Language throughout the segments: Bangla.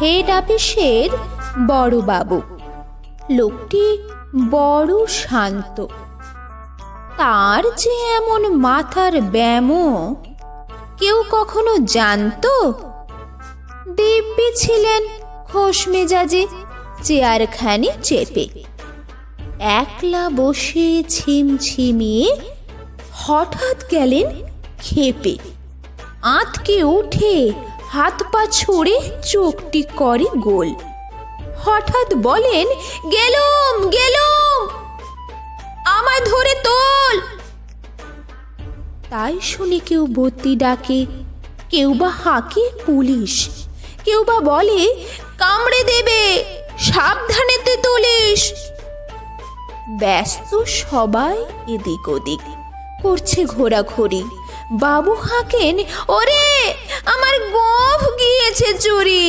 হেড অফিসের বড়বাবু। লোকটি বড় শান্ত। তার যে এমন মাথার ব্যামো কেউ কখনো জানতো? দিব্যি ছিলেন খোশ মেজাজে, চেয়ারখানি চেপে একলা বসে ছিমছিমিয়ে হঠাৎ গেলেন খেপে। আঁতকে উঠে হাত পা ছড়ে চোখটি করে গোল। হঠাৎ বলেন, গেলুম গেলুম, আমায় ধরে তোল। তাই শুনে কেউ বদ্যি ডাকে, কেউ বা হাঁকে পুলিশ, কেউ বা বলে কামড়ে দেবে, সাবধানেতে তুলিস। ব্যস্ত সবাই এদিক ওদিক করছে ঘোরাঘুরি। বাবু হাঁকেন, ওরে আমার গোঁফ গিয়েছে চুরি।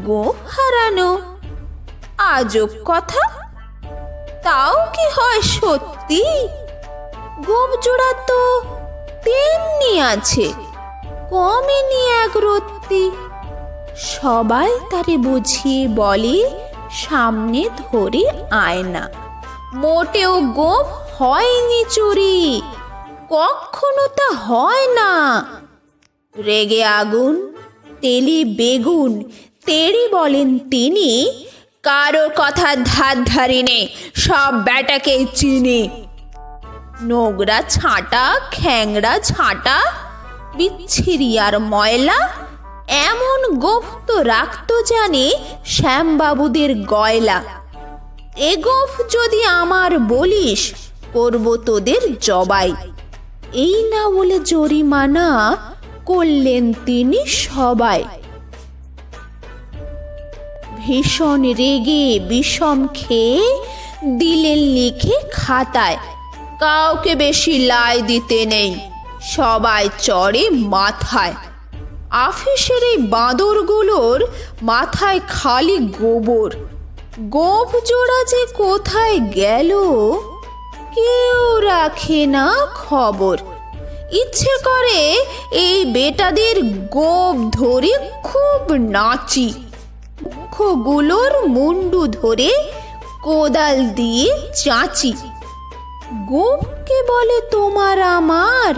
গোঁফ হারানো আজব কথা, তাও কি হয় সত্যি? গোঁফ জোড়া তো তেমনি আছে, কমেনি এক রত্তি। সবাই তারে বুঝিয়ে বলে সামনে ধরে আয়না, মোটেও গোঁফ হয়নি চুরি, কখনো তা হয় না। রেগে আগুন, তেলি বেগুন, তেড়ি বলেন তিনি, কারোর কথা ধার ধারি নে, সব ব্যাটাকে চিনি। নোংরা ছাঁটা, খ্যাংরা ছাঁটা, বিচ্ছিরি আর ময়লা, এমন গোঁফ তো রাখতো জানে শ্যামবাবুদের গয়লা। এ গোঁফ যদি আমার বলিস, করব তোদের জবাই। এই না বলে জরিমানা করলেন তিনি সবাই। ভীষণ রেগে বিষম খেয়ে দিলেন লিখে খাতায়, কাউকে বেশি লাই দিতে নেই, সবাই চড়ে মাথায়। অফিসের এই বাঁদরগুলোর মাথায় খালি গোবর। গোঁফ জোড়া যে কোথায় গেল কেউ রাখে না খবর। ইচ্ছে করে এই বেটাদের গোঁফ ধরে খুব নাচি, মুখগুলোর মুন্ডু ধরে কোদাল দিয়ে চাঁচি। গোঁফকে বলে তোমার আমার,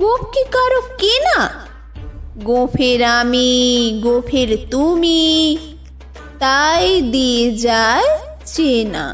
গোঁফ কি কারো কেনা? গোঁফের আমি, গোঁফের তুমি, তাই দিয়ে যায় চেনা।